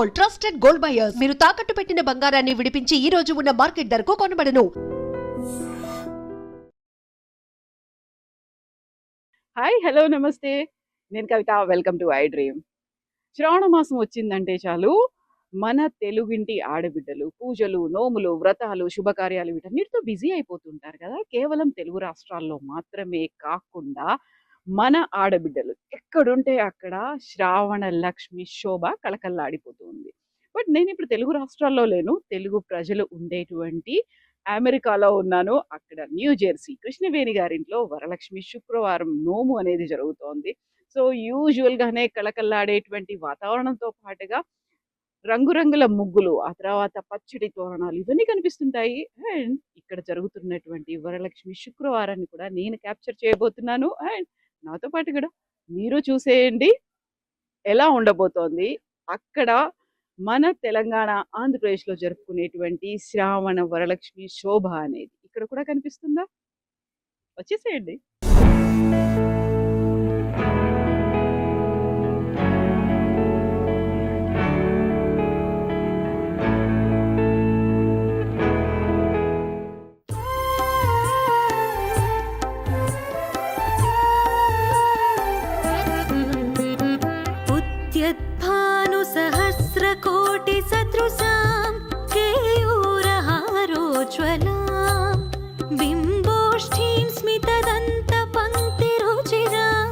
Gold, trusted gold buyers. మీరు తాకట్టు పెట్టిన బంగారాన్ని విడిపించి ఈ రోజు ఉన్న మార్కెట్ ధరకు కొనబడను. హాయ్, హలో, నమస్తే. నేను Kavitha. Welcome to I dream. శ్రావణ మాసం వచ్చిందంటే చాలు మన తెలుగింటి ఆడబిడ్డలు పూజలు, నోములు, వ్రతాలు, శుభకార్యాలు వీటన్నిటితో బిజీ అయిపోతుంటారు కదా. కేవలం తెలుగు రాష్ట్రాల్లో మాత్రమే కాకుండా మన ఆడబిడ్డలు ఎక్కడుంటే అక్కడ శ్రావణ లక్ష్మి శోభ కళకళలాడిపోతుంది. బట్ నేను ఇప్పుడు తెలుగు రాష్ట్రాల్లో లేను. తెలుగు ప్రజలు ఉండేటువంటి అమెరికాలో ఉన్నాను. అక్కడ న్యూ జెర్సీ కృష్ణవేణి గారింట్లో వరలక్ష్మి శుక్రవారం నోము అనేది జరుగుతోంది. సో యూజువల్గానే కళకళలాడేటువంటి వాతావరణంతో పాటుగా రంగురంగుల ముగ్గులు, ఆ తర్వాత పచ్చడి తోరణాలు ఇవన్నీ కనిపిస్తుంటాయి. అండ్ ఇక్కడ జరుగుతున్నటువంటి వరలక్ష్మి శుక్రవారాన్ని కూడా నేను క్యాప్చర్ చేయబోతున్నాను. అండ్ నాతో పాటు కూడా మీరు చూసేయండి ఎలా ఉండబోతోంది అక్కడ మన తెలంగాణ, ఆంధ్రప్రదేశ్లో జరుపుకునేటువంటి శ్రావణ వరలక్ష్మి శోభ అనేది. ఇక్కడ కూడా కనిపిస్తుందా? వచ్చేసేయండి. कोटि सदृशां केयूरहारोज्ज्वलां बिम्बोष्ठीं स्मितदन्तपङ्क्तिरुचिरां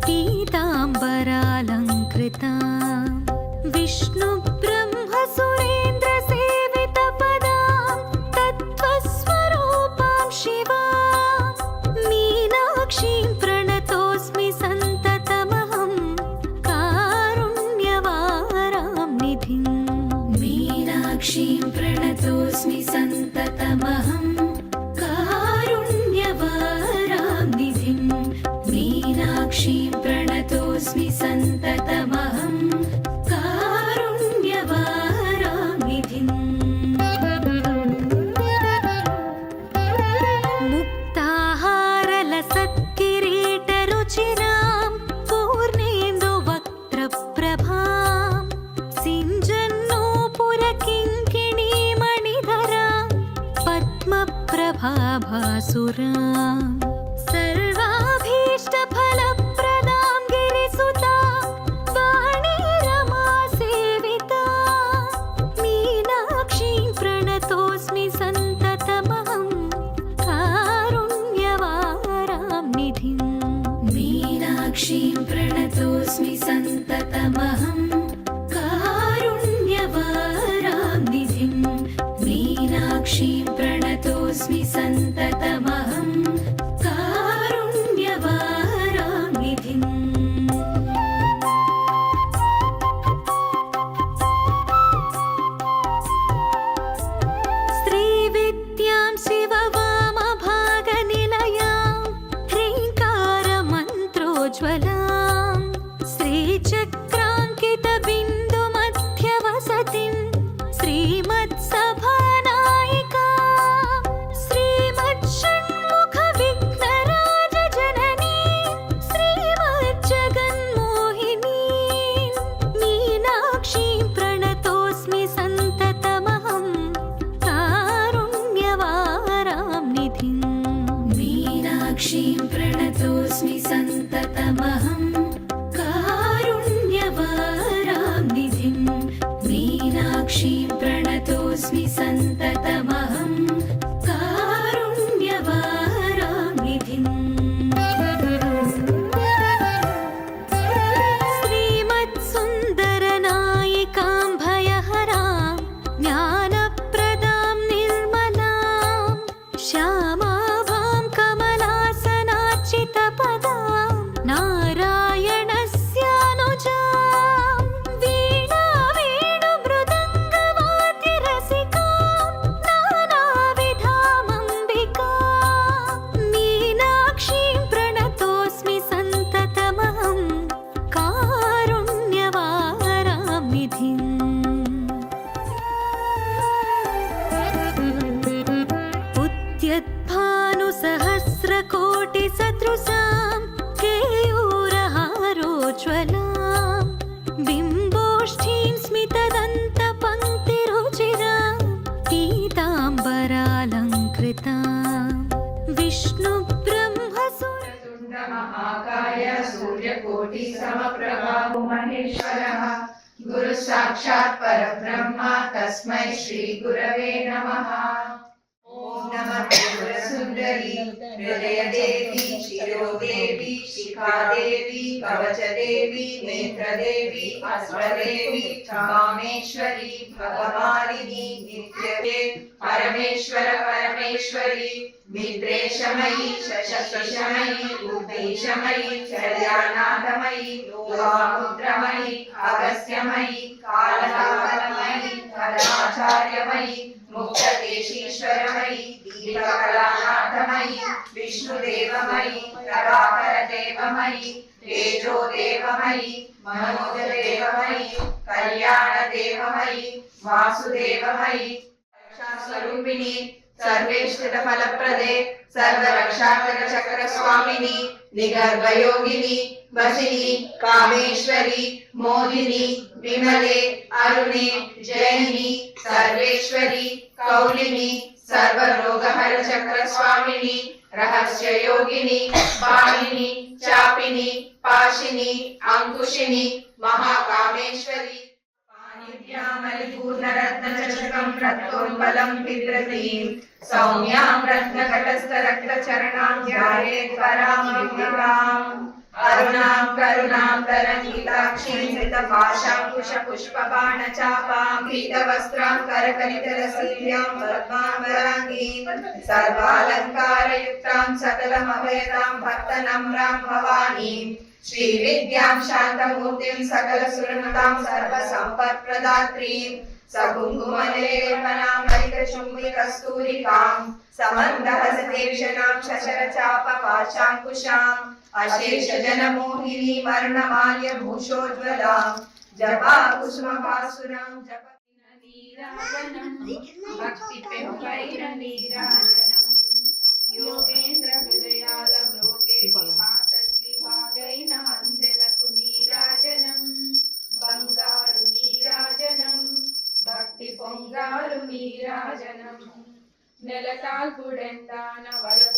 पीताम्बरालङ्कृतां विष्णुब्रह्मसुरेन्द्रसेवितपदां तत्त्वस्वरूपां शिवां मीनाक्षीं प्रणतोऽस्मि सन्ततमहं मीनाक्षीं प्रणतोऽस्मि सन्ततमहं कारुण्यवारां निधिं मीनाक्षीं प्रणतोऽस्मि सन्ततमहं कारुण्यवारां निधिं मुक्ताहारलसत्किरीटरुचिरां पूर्णेन्दुवक्त्रप्रभां भासुरां सर्वाभीष्टफलप्रदां गिरिसुतां वाणी रमा सेवितां मीनाक्षीं प्रणतोऽस्मि सन्ततमहं कारुण्यवारां निधिं मीनाक्षीं प्रणतोऽस्मि सन्ततमहं कारुण्यवारां निधिं मीनाक्षीं प्रणतोऽस्मि सन्ततमहं कारुण्यवारां निधिं श्रीविद्यां शिववामभागनिलयां ह्रीङ्कारमन्त्रोज्ज्वलां श्रीचक्राङ्कितबिन्दुमध्यवसतिं श्रीमत्सभा मीनाक्षीं प्रणतोऽस्मि सन्ततमहं कारुण्यवारां निधिं मीनाक्षीं प्रणतोऽस्मि सन्ततमहं कारुण्यवारां निधिं श्रीमत्सुन्दरनायिकां भयहरां ज्ञानप्रदां निर्मलां श्यामा नारायणस्यानुजां वीणा वेणुमृदङ्गवाद्यरसिकां नानाविधामम्बिकां मीनाक्षीं प्रणतोऽस्मि सन्ततमहं कारुण्यवारां निधिं उद्यद्भानुसहस्रकोटिसदृशां केयूरहारोज्ज्वलां बिम्बोष्ठीं स्मितदन्तपङ्क्तिरुचिरां कोटि समप्रभा महेश्वरः गुरु साक्षात् परब्रह्म तस्मै श्री गुरवे नमः। ओम नमः त्रिपुरसुंदरी हृदय देवी शिरो देवी शिखा देवी कवच देवी नेत्र देवी अस्त्रदेवी कामेश्वरी भगवारिणी नित्यदे परमेश्वर परमेश्वरी मित्रेशमयी शशशमयी उपेशमयी कल्याणाधमयी लोहामुद्रमयी अगस्त्यमयी कालकालमयी धर्माचार्यमयी मुक्तदेशीश्वरमयी दीपकलानाथमयी विष्णुदेवमयी प्रभाकरदेवमयी तेजोदेवमयी मनोजदेवमयी कल्याणदेवमयी वासुदेवमयी रक्षास्वरूपिणी सर्वेष्टितफलप्रदे सर्वरक्षाकर चक्र स्वामिनी निगर्भयोगिनी वसिनी कामेश्वरी मोदिनी विमले अरुणे जयिनी सर्वेश्वरी कौलिनी सर्वरोगहर चक्र स्वामिनी रहस्य योगिनी पाणिनी चापिनी पाशिनी अंकुशिनी महाकामेश्वरी पाणिभ्यामलिपूर्णरत्नचषकं रक्तोत्पलं बिभ्रतीं सौम्यां रत्नकटस्थरक्तचरणां ध्यायेत् परामम्बिकाम् अरुणां करुणां तरङ्गिताक्षीं धृतपाशाङ्कुशपुष्पबाणचापां पीतवस्त्रां करकलितरसील्यां पद्माम्बराङ्गीं सर्वालङ्कारयुक्तां सकलमभयदां भक्तनम्रां भवानीं श्रीविद्यां शान्तमूर्तिं सकलसुरनुतां सर्वसम्पत्प्रदात्रीं सकुङ्कुमलेपनां ललितचुम्बिकस्तूरिकां समन्दहसतीक्षणां शशरचापपाशाङ्कुशाम् अशेषजनमोहिनी वर्णमाल्यभूषोज्ज्वलां जपा कुसुमभासुरां जपनीराजनं भक्तिपेवैरनीराजनं योगेन्द्र हृदयालं लोके मातल्ली भागैन అందెలకు నీరాజనం బంగారు నీరాజనం భక్తి పొంగారు నీరాజనం నెలతాల్పుడెందాన వలస